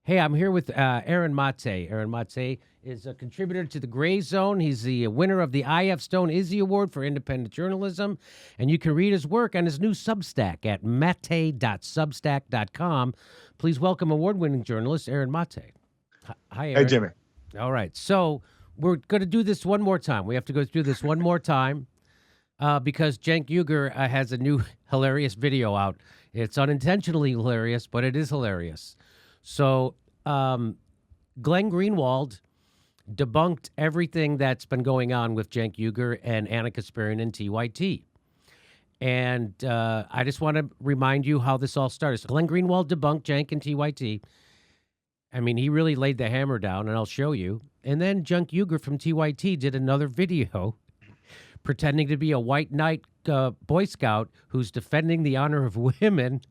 Hey, I'm here with Aaron Mate. Aaron Mate is a contributor to The Gray Zone. He's the winner of the I.F. Stone Izzy Award for Independent Journalism. And you can read his work on his new Substack at mate.substack.com. Please welcome award-winning journalist Aaron Mate. Hi, Aaron. Hey, Jimmy. All right. So we're going to do this one more time. We have to go through this one more time because Cenk Uygur has a new hilarious video out. It's unintentionally hilarious, but it is hilarious. So Glenn Greenwald debunked everything that's been going on with Cenk Uygur and Anna Kasparian and TYT. And I just want to remind you how this all started. So Glenn Greenwald debunked Cenk and TYT. I mean, he really laid the hammer down, and I'll show you. And then Cenk Uygur from TYT did another video pretending to be a white knight Boy Scout who's defending the honor of women.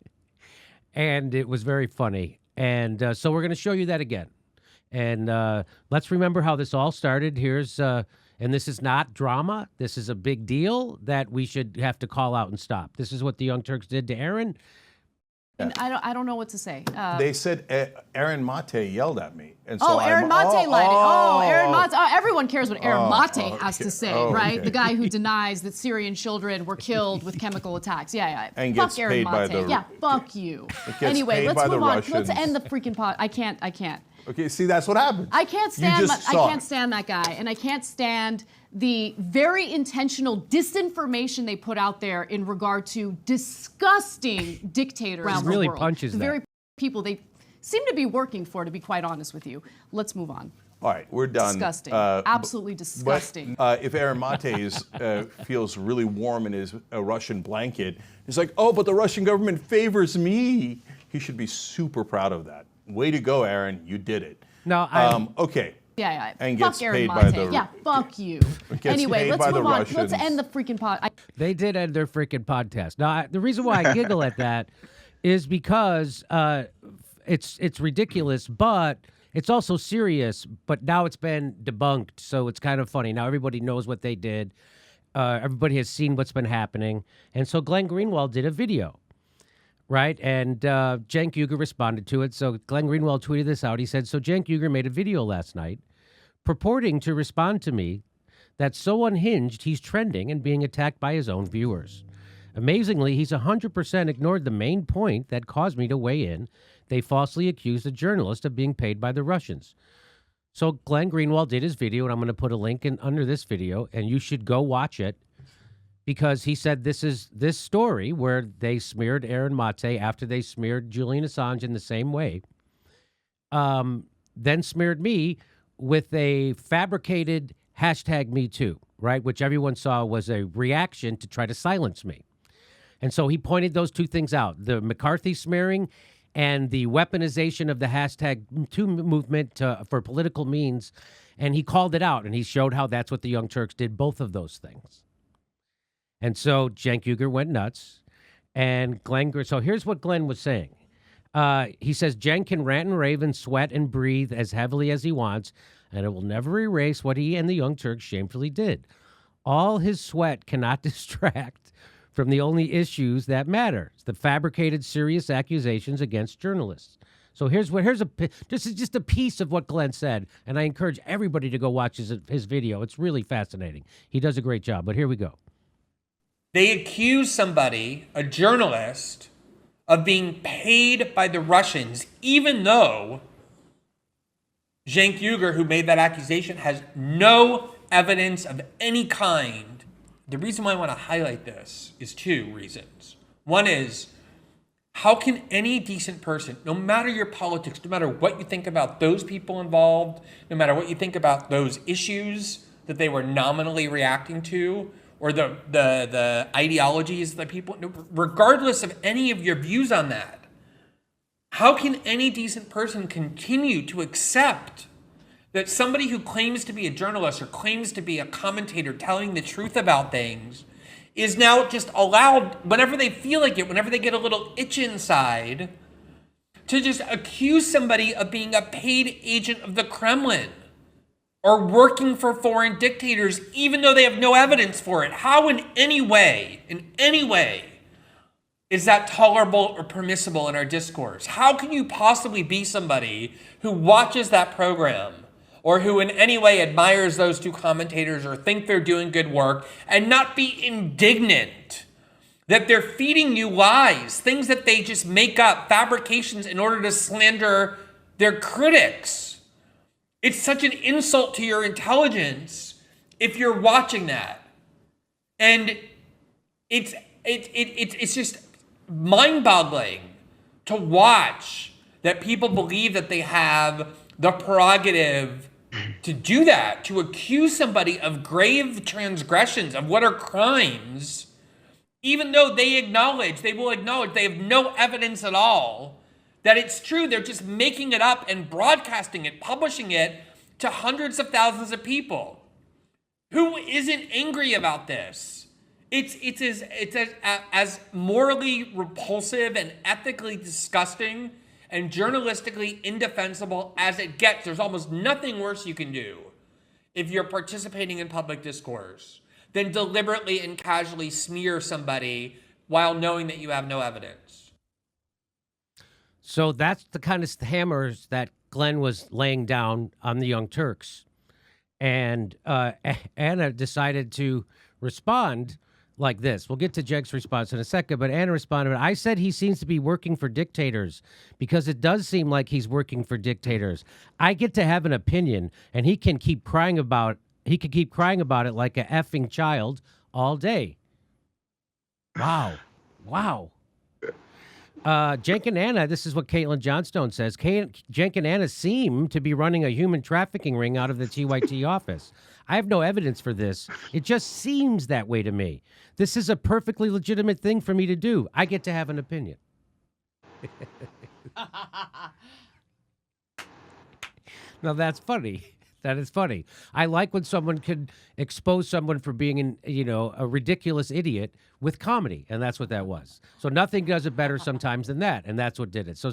And it was very funny. And so we're going to show you that again. And let's remember how this all started. Here's, and this is not drama. This is a big deal that we should have to call out and stop. This is what the Young Turks did to Aaron. And I don't know what to say. They said Aaron Mate yelled at me. And so Aaron Mate lied. Aaron Mate. everyone cares what Aaron Mate has to say, right? Okay. The guy who denies that Syrian children were killed with chemical attacks. Yeah. And Fuck gets Aaron paid by Mate. the- Yeah, fuck you. Anyway, Let's move on. Russians. Let's end the freaking pod. I can't. Okay, see, that's what happened. I can't You stand. just I saw can't it. stand that guy, and I can't stand the very intentional disinformation they put out there in regard to disgusting dictators around the really world. punches the that. very people they seem to be working for, to be quite honest with you. Let's move on. All right, we're done. Disgusting. Absolutely disgusting. But if Aaron Mate feels really warm in his Russian blanket, he's like, oh, but the Russian government favors me. He should be super proud of that. Way to go, Aaron. You did it. No, okay. Yeah. And fuck gets Aaron paid Mate. by the- Yeah, fuck you. Gets Anyway, paid let's by the move on. Russians. Let's end the freaking pod. They did end their freaking podcast. Now, the reason why I giggle at that is because it's ridiculous, but it's also serious. But now it's been debunked, so it's kind of funny. Now everybody knows what they did. Everybody has seen what's been happening. And so Glenn Greenwald did a video, right? And Cenk Uygur responded to it. So Glenn Greenwald tweeted this out. He said, so Cenk Uygur made a video last night purporting to respond to me that's so unhinged he's trending and being attacked by his own viewers. Amazingly, he's 100% ignored the main point that caused me to weigh in. They falsely accused a journalist of being paid by the Russians. So Glenn Greenwald did his video, and I'm going to put a link in under this video, and you should go watch it, because he said this is this story where they smeared Aaron Mate after they smeared Julian Assange in the same way, then smeared me with a fabricated #MeToo, right, which everyone saw was a reaction to try to silence me. And so he pointed those two things out, the McCarthy smearing and the weaponization of the #MeToo movement for political means. And he called it out, and he showed how that's what the Young Turks did, both of those things. And so Cenk Uygur went nuts. And so here's what Glenn was saying. He says, Cenk can rant and rave and sweat and breathe as heavily as he wants, and it will never erase what he and the Young Turks shamefully did. All his sweat cannot distract from the only issues that matter, the fabricated serious accusations against journalists. So this is just a piece of what Glenn said, and I encourage everybody to go watch his video. It's really fascinating. He does a great job, but here we go. They accuse somebody, a journalist, of being paid by the Russians, even though Cenk Uygur, who made that accusation, has no evidence of any kind. The reason why I want to highlight this is two reasons. One is, how can any decent person, no matter your politics, no matter what you think about those people involved, no matter what you think about those issues that they were nominally reacting to, or the ideologies that people, regardless of any of your views on that, how can any decent person continue to accept that somebody who claims to be a journalist or claims to be a commentator telling the truth about things is now just allowed, whenever they feel like it, whenever they get a little itch inside, to just accuse somebody of being a paid agent of the Kremlin or working for foreign dictators, even though they have no evidence for it? How in any way, is that tolerable or permissible in our discourse? How can you possibly be somebody who watches that program or who in any way admires those two commentators or think they're doing good work and not be indignant that they're feeding you lies, things that they just make up, fabrications in order to slander their critics? It's such an insult to your intelligence if you're watching that. And it's just mind-boggling to watch that people believe that they have the prerogative to do that, to accuse somebody of grave transgressions, of what are crimes, even though they will acknowledge they have no evidence at all that it's true. They're just making it up and broadcasting it, publishing it to hundreds of thousands of people. Who isn't angry about this? It's as morally repulsive and ethically disgusting and journalistically indefensible as it gets. There's almost nothing worse you can do if you're participating in public discourse than deliberately and casually smear somebody while knowing that you have no evidence. So that's the kind of hammers that Glenn was laying down on the Young Turks. And Anna decided to respond like this. We'll get to Jenk's response in a second, but Anna responded, I said he seems to be working for dictators because it does seem like he's working for dictators. I get to have an opinion, and he can keep crying about it like a effing child all day. Wow. Cenk and Anna, this is what Caitlin Johnstone says. Cenk and Anna seem to be running a human trafficking ring out of the TYT office. I have no evidence for this. It just seems that way to me. This is a perfectly legitimate thing for me to do. I get to have an opinion. Now that's funny. That is funny. I like when someone can expose someone for being a ridiculous idiot with comedy, and that's what that was. So nothing does it better sometimes than that, and that's what did it. So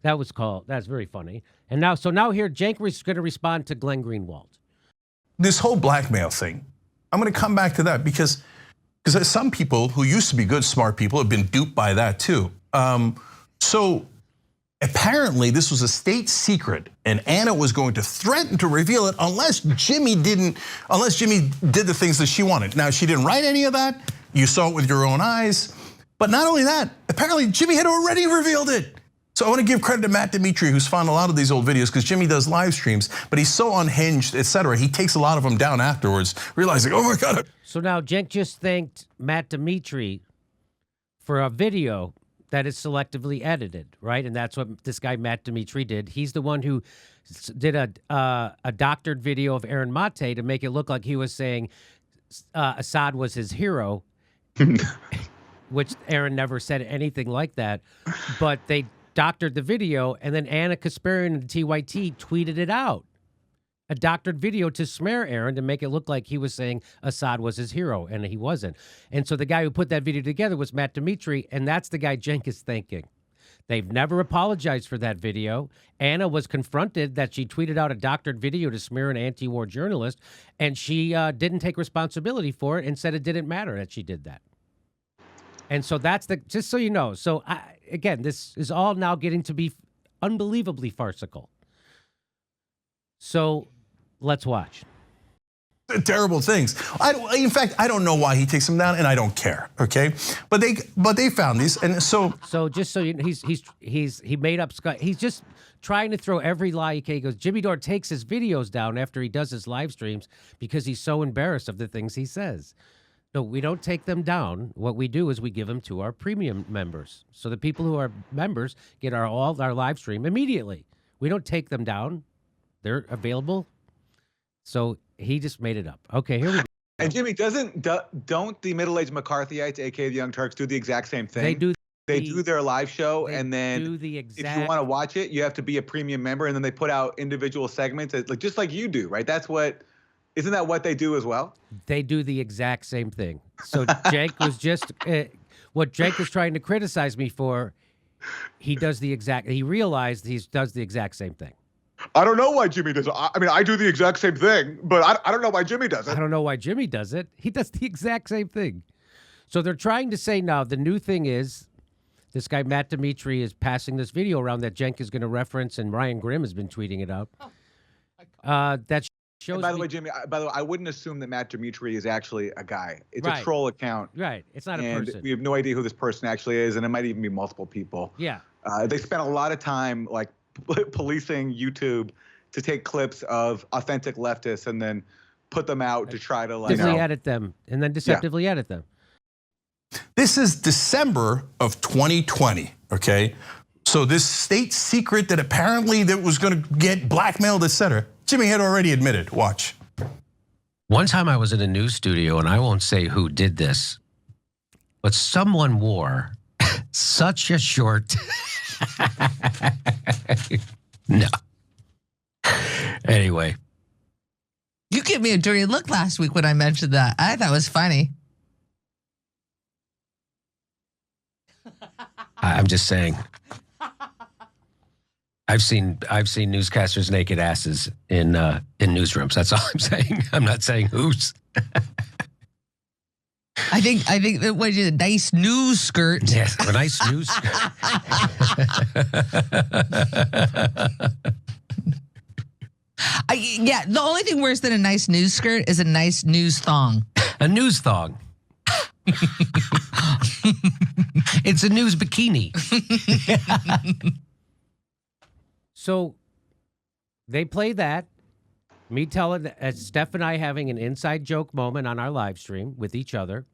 that's very funny. And now here, Cenk is going to respond to Glenn Greenwald. This whole blackmail thing, I'm going to come back to that because some people who used to be good, smart people have been duped by that too. So apparently this was a state secret and Anna was going to threaten to reveal it unless Jimmy did the things that she wanted. Now, she didn't write any of that. You saw it with your own eyes. But not only that, apparently Jimmy had already revealed it. So I want to give credit to Matt Dimitri, who's found a lot of these old videos because Jimmy does live streams, but he's so unhinged, etc. He takes a lot of them down afterwards, realizing, oh my God. So now Cenk just thanked Matt Dimitri for a video that is selectively edited, right? And that's what this guy Matt Dimitri did. He's the one who did a doctored video of Aaron Mate to make it look like he was saying Assad was his hero, which Aaron never said anything like that. But they doctored the video, and then Anna Kasparian and TYT tweeted it out. A doctored video to smear Aaron to make it look like he was saying Assad was his hero, and he wasn't. And so the guy who put that video together was Matt Dimitri, and that's the guy Cenk is thanking. They've never apologized for that video. Anna was confronted that she tweeted out a doctored video to smear an anti-war journalist, and she didn't take responsibility for it and said it didn't matter that she did that. And so that's just so you know. So again, this is all now getting to be unbelievably farcical. So let's watch. Terrible things. In fact, I don't know why he takes them down, and I don't care. Okay, but they found these, and so just so you know, he made up. He's just trying to throw every lie he can. He goes, Jimmy Dore takes his videos down after he does his live streams because he's so embarrassed of the things he says. No, we don't take them down. What we do is we give them to our premium members. So the people who are members get all our live stream immediately. We don't take them down. They're available. So he just made it up. Okay, here we go. And Jimmy, don't the middle-aged McCarthyites, aka the Young Turks, do the exact same thing? They do their live show, and then if you want to watch it, you have to be a premium member, and then they put out individual segments, just like you do, right? Isn't that what they do as well? They do the exact same thing. So Cenk was just what Cenk was trying to criticize me for. He realized he does the exact same thing. I don't know why Jimmy does it. I mean, I do the exact same thing, but I don't know why Jimmy does it. I don't know why Jimmy does it. He does the exact same thing. So they're trying to say now the new thing is This guy, Matt Dimitri, is passing this video around that Cenk is going to reference, and Ryan Grimm has been tweeting it out. That shows. And by the way, Jimmy, I wouldn't assume that Matt Dimitri is actually a guy. It's a troll account. Right. It's not a person. We have no idea who this person actually is, and it might even be multiple people. Yeah. They spent a lot of time like policing YouTube to take clips of authentic leftists and then put them out to try to like edit them and then deceptively edit them. This is December of 2020, okay? So this state secret that apparently that was going to get blackmailed, etc. Jimmy had already admitted. Watch. One time I was in a news studio, and I won't say who did this, but someone wore such a short. No. Anyway. You gave me a dirty look last week when I mentioned that. I thought it was funny. I'm just saying. I've seen newscasters' naked asses in newsrooms. That's all I'm saying. I'm not saying whose. I think that was a nice news skirt. Yes, a nice news skirt. Yeah, the only thing worse than a nice news skirt is a nice news thong. A news thong. It's a news bikini. So they play that. Me telling Steph and I having an inside joke moment on our live stream with each other.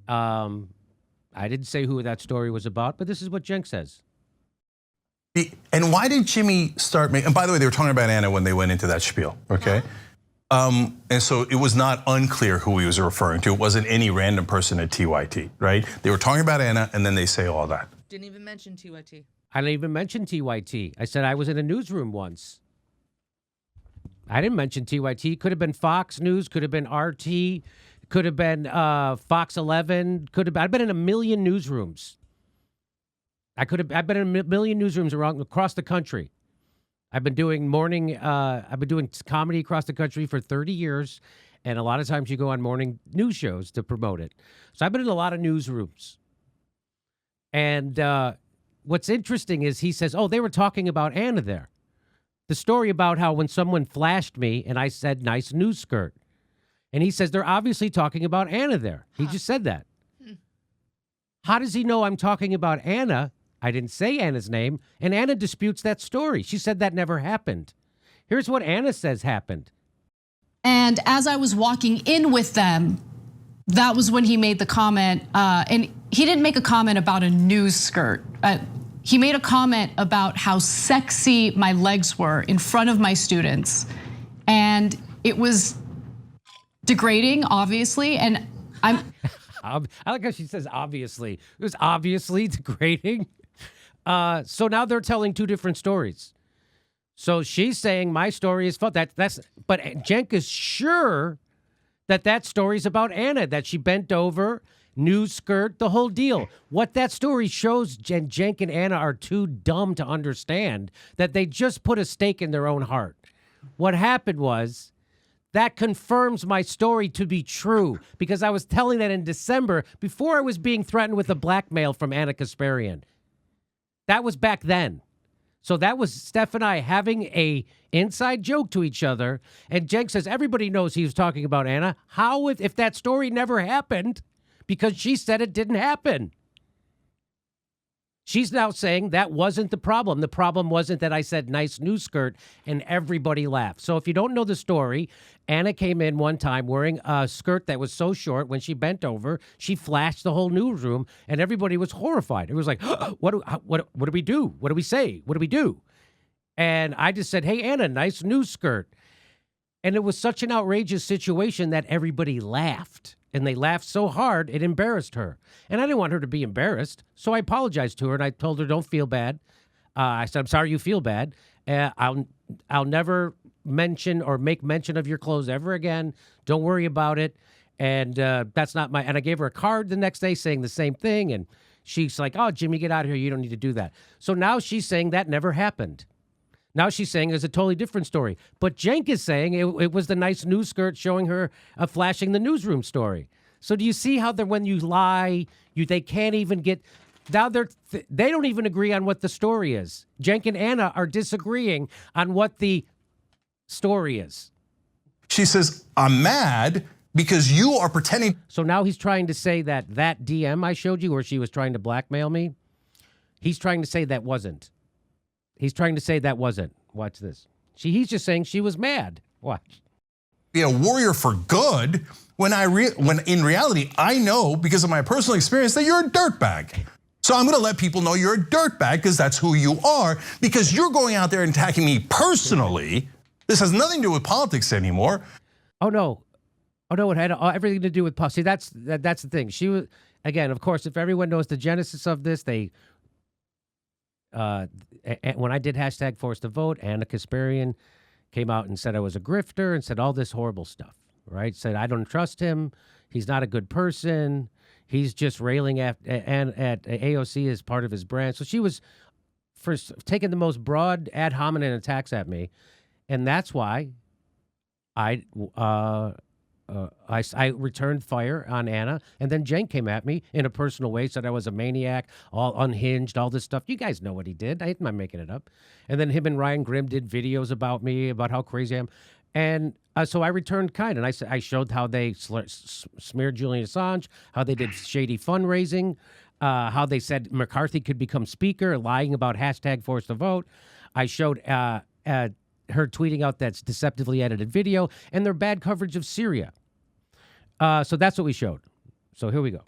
I didn't say who that story was about, but this is what Cenk says. And why did Jimmy start making, and by the way, they were talking about Anna when they went into that spiel, okay? And so it was not unclear who he was referring to. It wasn't any random person at TYT, right? They were talking about Anna, and then they say all that. Didn't even mention TYT. I didn't even mention TYT. I said I was in a newsroom once. I didn't mention TYT. Could have been Fox News, could have been RT, could have been Fox 11, could have been, I've been in a million newsrooms. I've been in a million newsrooms across the country. I've been doing comedy across the country for 30 years, and a lot of times you go on morning news shows to promote it. So I've been in a lot of newsrooms. And what's interesting is he says, oh, they were talking about Anna there. The story about how when someone flashed me and I said, nice news skirt. And he says, they're obviously talking about Anna there. He just said that. How does he know I'm talking about Anna? I didn't say Anna's name, and Anna disputes that story. She said that never happened. Here's what Anna says happened. And as I was walking in with them, that was when he made the comment, and he didn't make a comment about a news skirt. He made a comment about how sexy my legs were in front of my students. And it was degrading, obviously, and I like how she says obviously. It was obviously degrading. So now they're telling two different stories. So she's saying my story is false. But Cenk is sure that story's about Anna, that she bent over, news skirt, the whole deal. What that story shows, Cenk and Anna are too dumb to understand that they just put a stake in their own heart. What happened was, that confirms my story to be true, because I was telling that in December before I was being threatened with a blackmail from Anna Kasparian. That was back then. So that was Steph and I having a inside joke to each other. And Cenk says, everybody knows he was talking about Anna. How if that story never happened because she said it didn't happen? She's now saying that wasn't the problem. The problem wasn't that I said nice news skirt and everybody laughed. So if you don't know the story, Anna came in one time wearing a skirt that was so short when she bent over, she flashed the whole newsroom and everybody was horrified. It was like, what do we do? What do we say? What do we do? And I just said, hey, Anna, nice news skirt. And it was such an outrageous situation that everybody laughed. And they laughed so hard, it embarrassed her. And I didn't want her to be embarrassed, so I apologized to her, and I told her, don't feel bad. I said, I'm sorry you feel bad. I'll never mention or make mention of your clothes ever again. Don't worry about it. And that's not my... And I gave her a card the next day saying the same thing, and she's like, oh, Jimmy, get out of here. You don't need to do that. So now she's saying that never happened. Now she's saying it's a totally different story. But Cenk is saying it was the nice news skirt showing her flashing the newsroom story. So do you see how when you lie, they can't even get... Now they don't even agree on what the story is. Cenk and Anna are disagreeing on what the story is. She says, I'm mad because you are pretending. So now he's trying to say that DM I showed you where she was trying to blackmail me, he's trying to say that wasn't. He's trying to say that wasn't. Watch this. He's just saying she was mad. Watch. Be a warrior for good when in reality, I know because of my personal experience that you're a dirtbag. So I'm gonna let people know you're a dirtbag because that's who you are, because you're going out there and attacking me personally. This has nothing to do with politics anymore. Oh no, it had everything to do with politics. See, that's the thing. She was, again, of course, if everyone knows the genesis of this, when I did hashtag force to vote, Anna Kasparian came out and said I was a grifter and said all this horrible stuff, right? Said I don't trust him. He's not a good person. He's just railing at AOC as part of his brand. So she was first taking the most broad ad hominem attacks at me. And that's why I returned fire on Anna, and then Cenk came at me in a personal way, said I was a maniac, all unhinged, all this stuff. You guys know what he did. I'm not making it up. And then him and Ryan Grimm did videos about me, about how crazy I am. And so I returned kind, and I showed how they smeared Julian Assange, how they did shady fundraising, how they said McCarthy could become speaker, lying about hashtag force to vote. I showed her tweeting out that deceptively edited video, and their bad coverage of Syria. So that's what we showed. So here we go.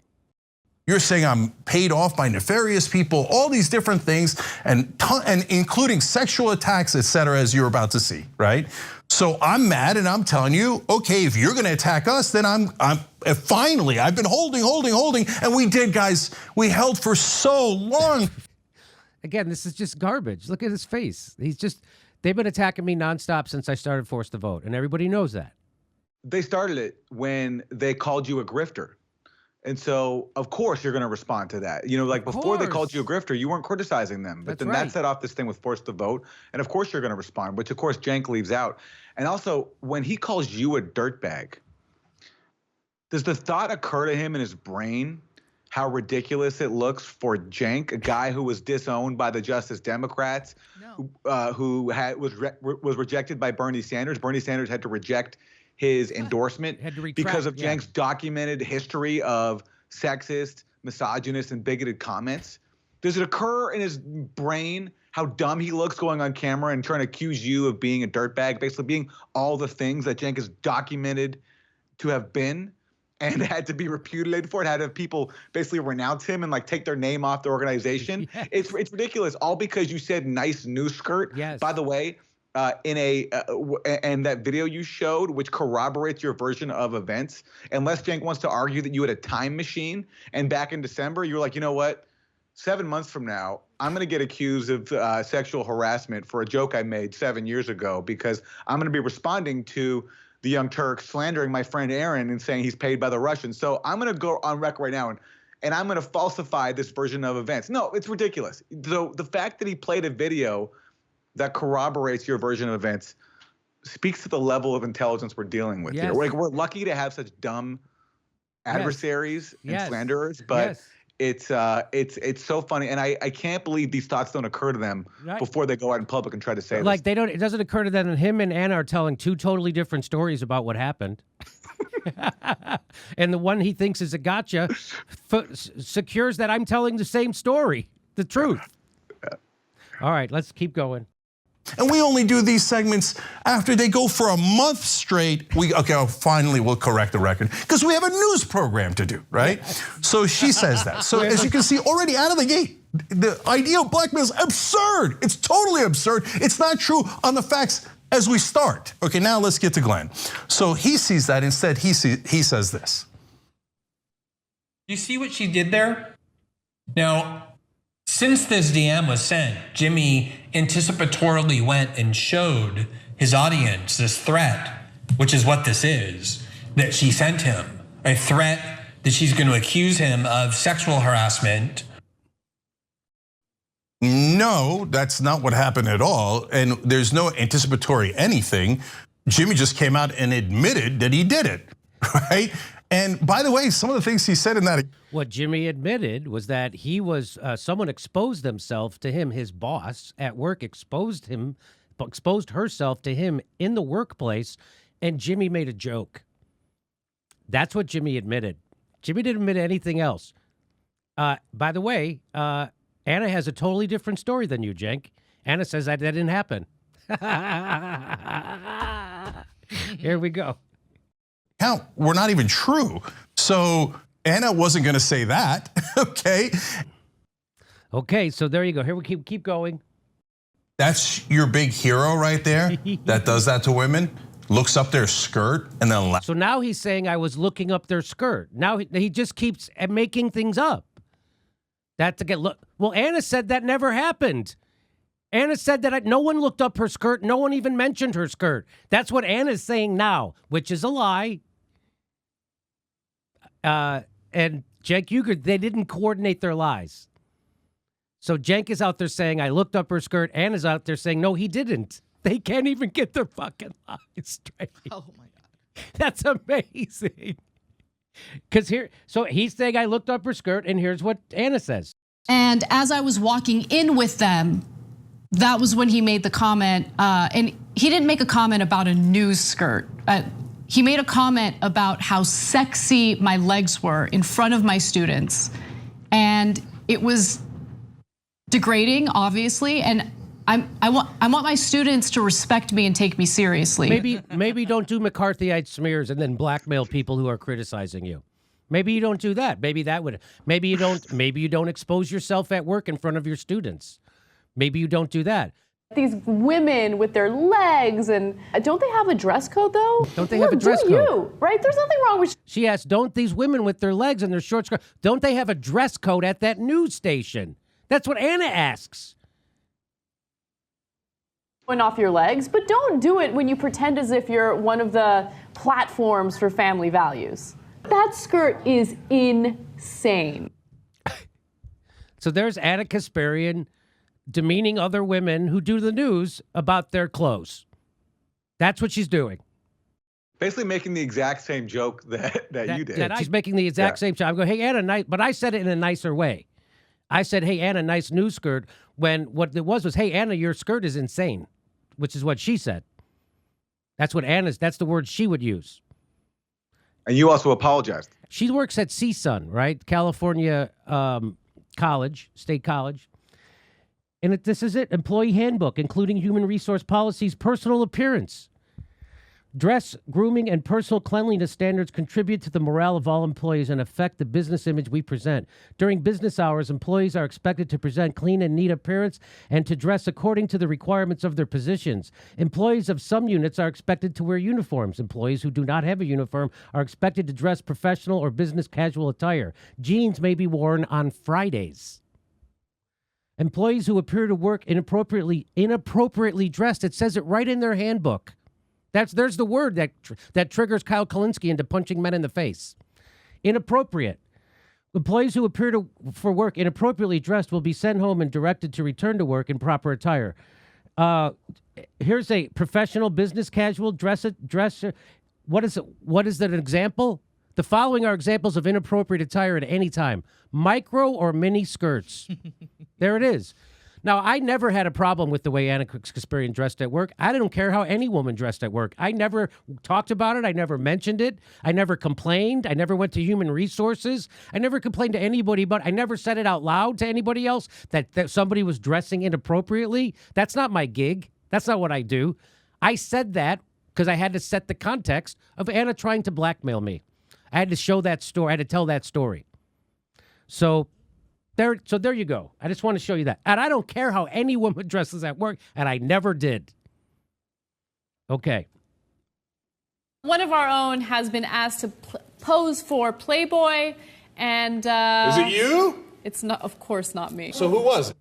You're saying I'm paid off by nefarious people, all these different things, and including sexual attacks, et cetera, as you're about to see, right? So I'm mad, and I'm telling you, okay, if you're gonna attack us, then I'm finally, I've been holding, and we did, guys. We held for so long. Again, this is just garbage. Look at his face. They've been attacking me nonstop since I started Forced to Vote, and everybody knows that. They started it when they called you a grifter. And so, of course, you're going to respond to that. You know, like before they called you a grifter, you weren't criticizing them. But then that set off this thing with Forced to Vote. And of course, you're going to respond, which of course, Cenk leaves out. And also, when he calls you a dirtbag, does the thought occur to him in his brain how ridiculous it looks for Cenk, a guy who was disowned by the Justice Democrats, who was rejected by Bernie Sanders? Bernie Sanders had to reject his endorsement because of Cenk's documented history of sexist, misogynist, and bigoted comments. Does it occur in his brain how dumb he looks going on camera and trying to accuse you of being a dirtbag, basically being all the things that Cenk is documented to have been and had to be repudiated for it, had to have people basically renounce him and like take their name off the organization? Yes. It's ridiculous, all because you said nice new skirt. Yes. By the way, and that video you showed, which corroborates your version of events, unless Cenk wants to argue that you had a time machine and back in December you were like, you know what, 7 months from now I'm going to get accused of sexual harassment for a joke I made 7 years ago because I'm going to be responding to the Young Turks slandering my friend Aaron and saying he's paid by the Russians. So I'm going to go on record right now and I'm going to falsify this version of events. No, it's ridiculous. So the fact that he played a video that corroborates your version of events speaks to the level of intelligence we're dealing with here. Like, we're lucky to have such dumb adversaries and slanderers, but it's so funny, and I can't believe these thoughts don't occur to them before they go out in public and try to say like this. It doesn't occur to them that him and Anna are telling two totally different stories about what happened. And the one he thinks is a gotcha secures that I'm telling the same story, the truth. All right, let's keep going. And we only do these segments after they go for a month straight. Finally we'll correct the record because we have a news program to do, right? So she says that. So as you can see already out of the gate, the idea of blackmail is absurd. It's totally absurd. It's not true on the facts as we start. Okay, now let's get to Glenn. So he sees that. Instead, he says this. You see what she did there? Now, since this DM was sent, Jimmy anticipatorily went and showed his audience this threat, which is what this is, that she sent him. A threat that she's going to accuse him of sexual harassment. No, that's not what happened at all. And there's no anticipatory anything. Jimmy just came out and admitted that he did it, right? And by the way, some of the things he said in that. What Jimmy admitted was that he was, someone exposed themselves to him, his boss at work exposed herself to him in the workplace, and Jimmy made a joke. That's what Jimmy admitted. Jimmy didn't admit anything else. By the way, Anna has a totally different story than you, Cenk. Anna says that didn't happen. Here we go. Count were not even true. So Anna wasn't going to say that. Okay. Okay, so there you go. Here we keep going. That's your big hero right there that does that to women, looks up their skirt and then laughs. So now he's saying I was looking up their skirt. Now he just keeps making things up. That to get look. Well, Anna said that never happened. Anna said that no one looked up her skirt. No one even mentioned her skirt. That's what Anna's saying now, which is a lie. And Cenk Uygur, they didn't coordinate their lies. So Cenk is out there saying, I looked up her skirt. Anna's out there saying, no, he didn't. They can't even get their fucking lies straight. Oh, my God. That's amazing. Because so he's saying, I looked up her skirt, and here's what Anna says. And as I was walking in with them, that was when he made the comment. And he didn't make a comment about a news skirt. He made a comment about how sexy my legs were in front of my students. And it was degrading, obviously. And I want my students to respect me and take me seriously. Maybe don't do McCarthyite smears and then blackmail people who are criticizing you. Maybe you don't do that. Maybe you don't expose yourself at work in front of your students. Maybe you don't do that. These women with their legs, and don't they have a dress code though? Don't they have a dress code? Right? There's nothing wrong with. She asked, don't these women with their legs and their short skirts, don't they have a dress code at that news station? That's what Anna asks. Showing off your legs, but don't do it when you pretend as if you're one of the platforms for family values. That skirt is insane. So there's Anna Kasparian demeaning other women who do the news about their clothes. That's what she's doing. Basically making the exact same joke that you did. She's making the exact same joke. I'm going, hey, Anna, but I said it in a nicer way. I said, hey, Anna, nice news skirt, when what it was, hey, Anna, your skirt is insane, which is what she said. That's the word she would use. And you also apologized. She works at CSUN, right? California State College. And this is it, employee handbook, including human resource policies, personal appearance. Dress, grooming, and personal cleanliness standards contribute to the morale of all employees and affect the business image we present. During business hours, employees are expected to present clean and neat appearance and to dress according to the requirements of their positions. Employees of some units are expected to wear uniforms. Employees who do not have a uniform are expected to dress professional or business casual attire. Jeans may be worn on Fridays. Employees who appear to work inappropriately dressed, it says it right in their handbook. There's the word that triggers Kyle Kalinske into punching men in the face. Inappropriate. Employees who appear for work inappropriately dressed will be sent home and directed to return to work in proper attire. Here's a professional, business casual dress. What is that an example? The following are examples of inappropriate attire at any time. Micro or mini skirts. There it is. Now, I never had a problem with the way Anna Kasparian dressed at work. I don't care how any woman dressed at work. I never talked about it. I never mentioned it. I never complained. I never went to human resources. I never complained to anybody, but I never said it out loud to anybody else that somebody was dressing inappropriately. That's not my gig. That's not what I do. I said that because I had to set the context of Anna trying to blackmail me. I had to show that story. I had to tell that story. So there you go. I just want to show you that. And I don't care how any woman dresses at work, and I never did. Okay. One of our own has been asked to pose for Playboy, and is it you? It's not, of course, not me. So who was it?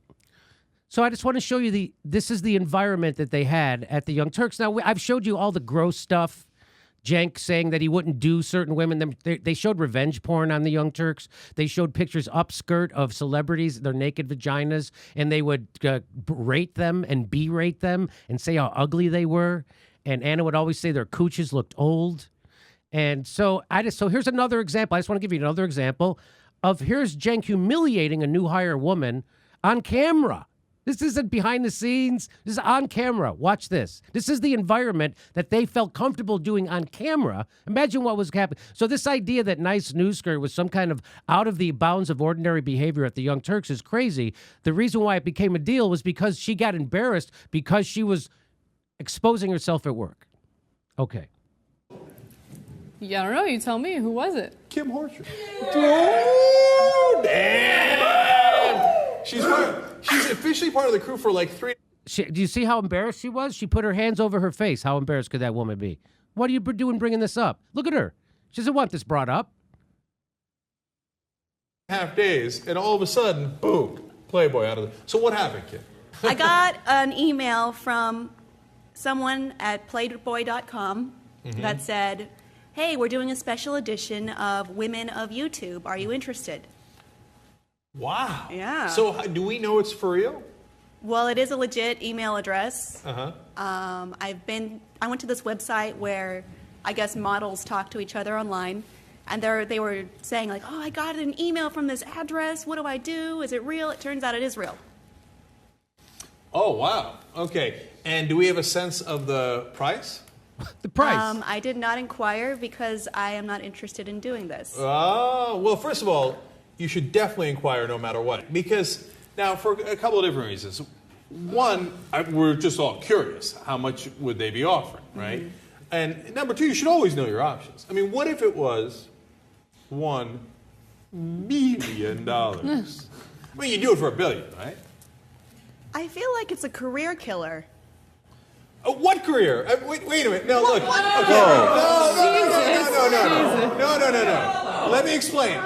So I just want to show you this is the environment that they had at the Young Turks. Now, I've showed you all the gross stuff. Cenk saying that he wouldn't do certain women. They showed revenge porn on the Young Turks. They showed pictures upskirt of celebrities, their naked vaginas, and they would rate them and berate them and say how ugly they were. And Anna would always say their cooches looked old. And so so here's another example. I just want to give you another example of here's Cenk humiliating a new hire woman on camera. This isn't behind the scenes. This is on camera. Watch this. This is the environment that they felt comfortable doing on camera. Imagine what was happening. So this idea that Nice News Skirt was some kind of out of the bounds of ordinary behavior at the Young Turks is crazy. The reason why it became a deal was because she got embarrassed because she was exposing herself at work. Okay. Yeah, I don't know. You tell me. Who was it? Kim Horcher. Oh, damn! She's officially part of the crew for like 3 days. Do you see how embarrassed she was? She put her hands over her face. How embarrassed could that woman be? What are you doing bringing this up? Look at her. She doesn't want this brought up. Half days, and all of a sudden, boom, Playboy out of the... So what happened, Kim? I got an email from someone at playboy.com that said, hey, we're doing a special edition of Women of YouTube. Are you interested? Wow. Yeah. So do we know it's for real? Well, it is a legit email address. Uh-huh. I went to this website where I guess models talk to each other online, and they were saying like, oh, I got an email from this address. What do I do? Is it real? It turns out it is real. Oh, wow. Okay. And do we have a sense of the price? The price. I did not inquire because I am not interested in doing this. Oh, well, first of all, you should definitely inquire no matter what. Because, now, for a couple of different reasons. One, we're just all curious. How much would they be offering, right? And number two, you should always know your options. I mean, what if it was $1 million? I mean, you do it for $1 billion, right? I feel like it's a career killer. What career? Wait a minute. No, look. Okay. No. Let me explain.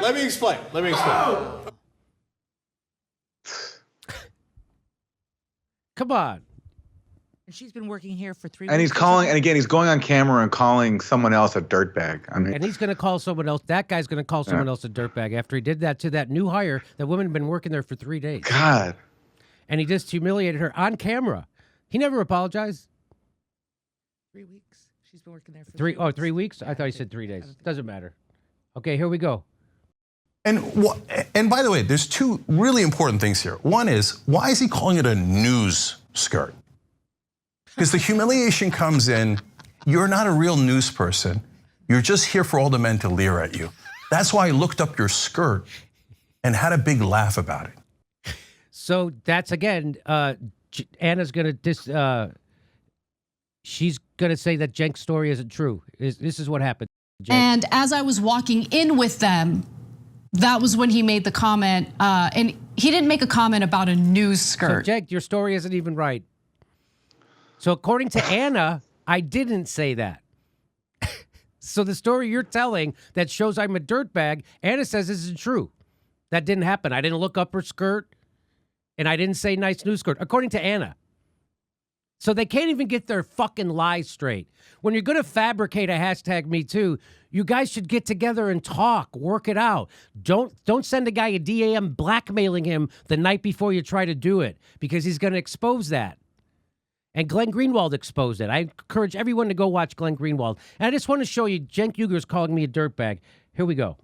Come on. And she's been working here for 3 weeks. And he's calling, and again, he's going on camera and calling someone else a dirtbag. I mean, And he's going to call someone else. That guy's going to call someone else a dirtbag after he did that to that new hire. That woman had been working there for 3 days. God. And he just humiliated her on camera. He never apologized. 3 weeks. She's been working there for 3 weeks. Oh, 3 weeks? I thought he said 3 days. Doesn't matter. Okay, here we go. And by the way, there's two really important things here. One is, why is he calling it a news skirt? Because the humiliation comes in, you're not a real news person. You're just here for all the men to leer at you. That's why I looked up your skirt and had a big laugh about it. So that's, again, Anna's going to she's going to say that Cenk's story isn't true. This is what happened. Cenk. And as I was walking in with them, that was when he made the comment. And he didn't make a comment about a news skirt. So Cenk, your story isn't even right. So according to Anna, I didn't say that. So the story you're telling that shows I'm a dirtbag, Anna says isn't true. That didn't happen. I didn't look up her skirt, and I didn't say nice news skirt, according to Anna. So they can't even get their fucking lies straight. When you're going to fabricate a hashtag Me Too, you guys should get together and talk, work it out. Don't send a guy a DAM blackmailing him the night before you try to do it, because he's going to expose that. And Glenn Greenwald exposed it. I encourage everyone to go watch Glenn Greenwald. And I just want to show you, Cenk Uger's calling me a dirtbag. Here we go.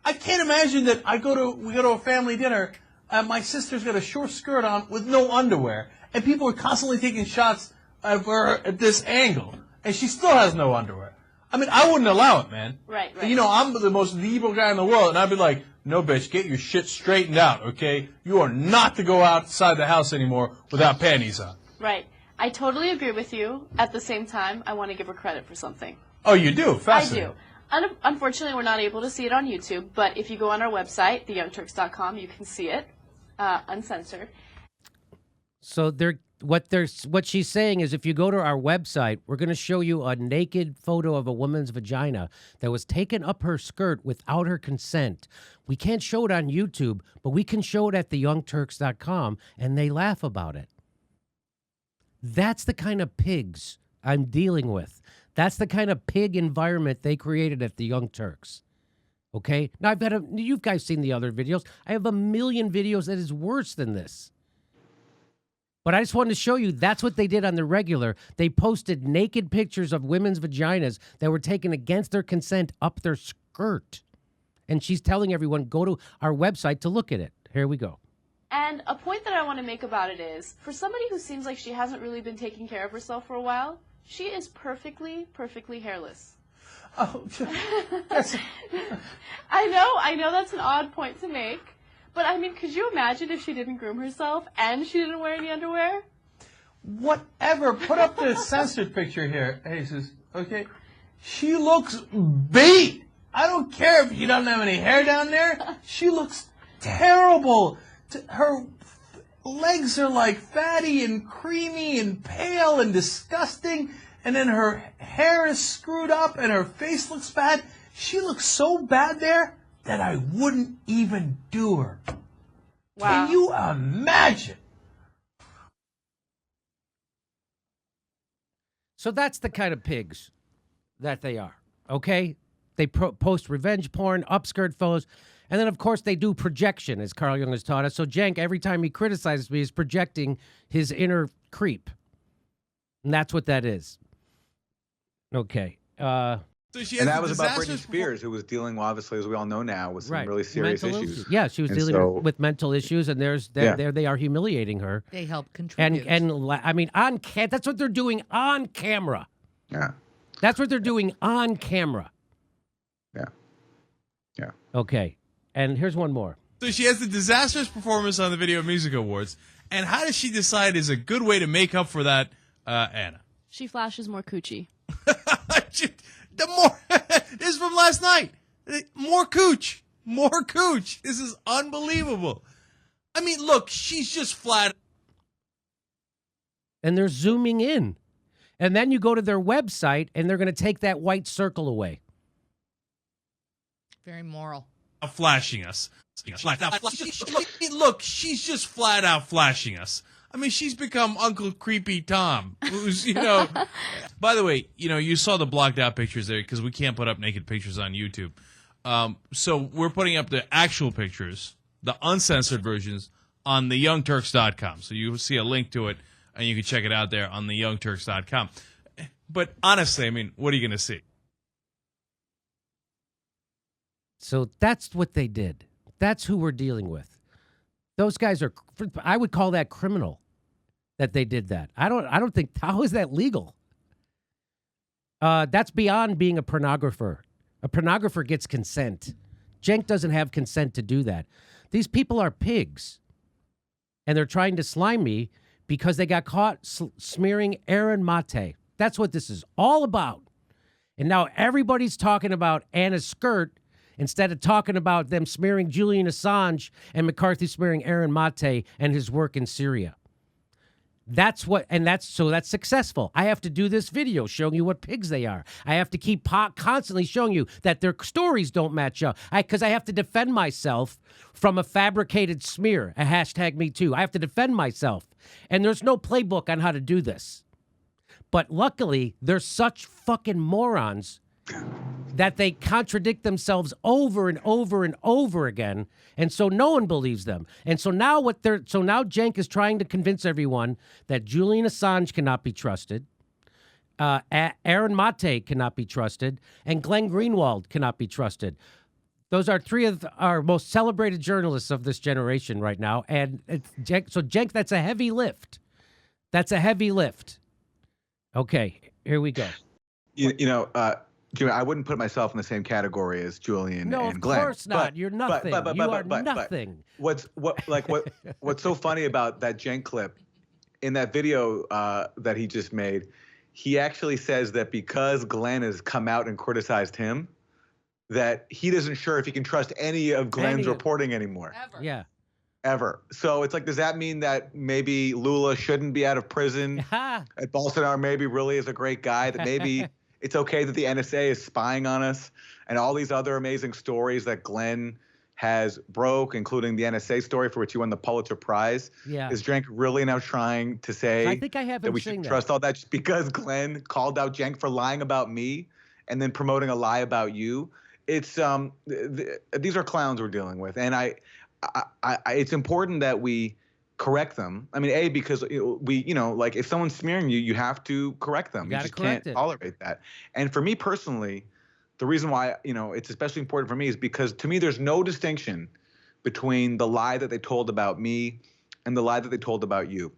I can't imagine that we go to a family dinner, and my sister's got a short skirt on with no underwear, and people are constantly taking shots of her at this angle, and she still has no underwear. I mean, I wouldn't allow it, man. Right. You know, I'm the most liberal guy in the world, and I'd be like, no, bitch, get your shit straightened out, okay? You are not to go outside the house anymore without panties on. Right. I totally agree with you. At the same time, I want to give her credit for something. Oh, you do? Fascinating. I do. Unfortunately, we're not able to see it on YouTube, but if you go on our website, theyoungturks.com, you can see it uncensored. So what she's saying is, if you go to our website, we're going to show you a naked photo of a woman's vagina that was taken up her skirt without her consent. We can't show it on YouTube, but we can show it at theyoungturks.com, and they laugh about it. That's the kind of pigs I'm dealing with. That's the kind of pig environment they created at the Young Turks. Okay? Now, you guys seen the other videos. I have a million videos that is worse than this. But I just wanted to show you that's what they did on the regular. They posted naked pictures of women's vaginas that were taken against their consent up their skirt. And she's telling everyone, go to our website to look at it. Here we go. And a point that I want to make about it is, for somebody who seems like she hasn't really been taking care of herself for a while, she is perfectly hairless. Oh, I know that's an odd point to make, but I mean, could you imagine if she didn't groom herself and she didn't wear any underwear? Whatever. Put up the censored picture here, Jesus. Okay? She looks beat. I don't care if she doesn't have any hair down there. She looks terrible. Her legs are like fatty and creamy and pale and disgusting. And then her hair is screwed up and her face looks bad. She looks so bad there that I wouldn't even do her. Wow. Can you imagine? So that's the kind of pigs that they are, okay? They post revenge porn, upskirt photos, and then, of course, they do projection, as Carl Jung has taught us. So Cenk, every time he criticizes me, is projecting his inner creep. And that's what that is. Okay. So and that was about Britney Spears, who was dealing, obviously, as we all know now, with some really serious issues. Yeah, she was dealing with mental issues, and there they are humiliating her. They help contribute. And I mean, that's what they're doing on camera. Yeah. That's what they're doing on camera. Yeah. Okay. And here's one more. So she has the disastrous performance on the Video Music Awards. And how does she decide is a good way to make up for that, Anna? She flashes more coochie. This is from last night. More cooch. More cooch. This is unbelievable. I mean, look, she's just flat. And they're zooming in. And then you go to their website, and they're going to take that white circle away. Very moral. Flashing us. Look, she's just flat out flashing us. I mean, she's become Uncle Creepy Tom, who's, By the way, you saw the blocked out pictures there because we can't put up naked pictures on YouTube. So we're putting up the actual pictures, the uncensored versions, on theyoungturks.com. So you see a link to it, and you can check it out there on theyoungturks.com. But honestly, I mean, what are you going to see? So that's what they did. That's who we're dealing with. Those guys are, I would call that criminal that they did that. I don't think, how is that legal? That's beyond being a pornographer. A pornographer gets consent. Cenk doesn't have consent to do that. These people are pigs. And they're trying to slime me because they got caught smearing Aaron Mate. That's what this is all about. And now everybody's talking about Anna's skirt instead of talking about them smearing Julian Assange and McCarthy smearing Aaron Mate and his work in Syria. That's successful. I have to do this video showing you what pigs they are. I have to keep constantly showing you that their stories don't match up. Because I have to defend myself from a fabricated smear, a #MeToo. I have to defend myself. And there's no playbook on how to do this. But luckily, they're such fucking morons that they contradict themselves over and over and over again, and so no one believes them. And so now Cenk is trying to convince everyone that Julian Assange cannot be trusted, Aaron Mate cannot be trusted, and Glenn Greenwald cannot be trusted. Those are three of our most celebrated journalists of this generation right now, and Cenk, that's a heavy lift. That's a heavy lift. Okay, here we go. Jimmy, I wouldn't put myself in the same category as Julian and Glenn. No, of course not. You're nothing. You are nothing. What's so funny about that Cenk clip in that video that he just made? He actually says that because Glenn has come out and criticized him, that he isn't sure if he can trust any of Glenn's reporting anymore. Ever. Yeah. Ever. So it's like, does that mean that maybe Lula shouldn't be out of prison? That Bolsonaro maybe really is a great guy, that maybe it's okay that the NSA is spying on us, and all these other amazing stories that Glenn has broke, including the NSA story for which he won the Pulitzer Prize. Yeah. Is Cenk really now trying to say I think I have that we should trust all that just because Glenn called out Cenk for lying about me and then promoting a lie about you? It's these are clowns we're dealing with, and it's important that we correct them. I mean, because like if someone's smearing you, you have to correct them. You just can't tolerate that. And for me personally, the reason why, it's especially important for me is because to me, there's no distinction between the lie that they told about me and the lie that they told about you.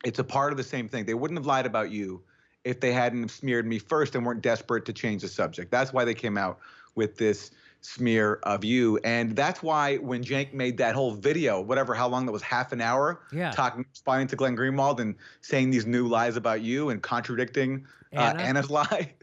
It's a part of the same thing. They wouldn't have lied about you if they hadn't smeared me first and weren't desperate to change the subject. That's why they came out with this smear of you. And that's why when Cenk made that whole video, how long that was, half an hour, responding to Glenn Greenwald and saying these new lies about you and contradicting Anna's lie,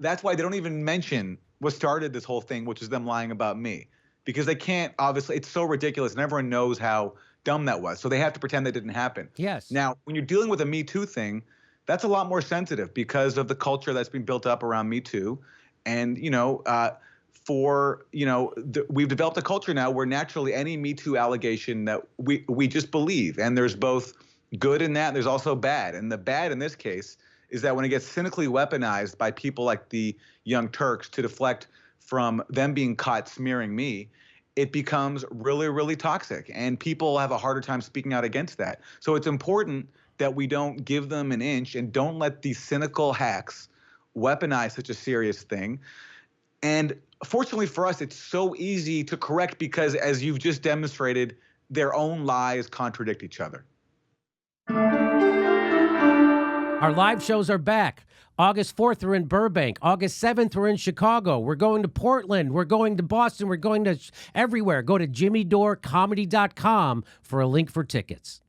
that's why they don't even mention what started this whole thing, which is them lying about me. Because they can't, obviously, it's so ridiculous and everyone knows how dumb that was. So they have to pretend that didn't happen. Yes. Now, when you're dealing with a Me Too thing, that's a lot more sensitive because of the culture that's been built up around Me Too. And, we've developed a culture now where naturally any Me Too allegation that we just believe. And there's both good in that, there's also bad. And the bad in this case is that when it gets cynically weaponized by people like the Young Turks to deflect from them being caught smearing me, it becomes really, really toxic. And people have a harder time speaking out against that. So it's important that we don't give them an inch and don't let these cynical hacks weaponize such a serious thing. And fortunately for us, it's so easy to correct because, as you've just demonstrated, their own lies contradict each other. Our live shows are back. August 4th, we're in Burbank. August 7th, we're in Chicago. We're going to Portland. We're going to Boston. We're going to everywhere. Go to jimmydorecomedy.com for a link for tickets.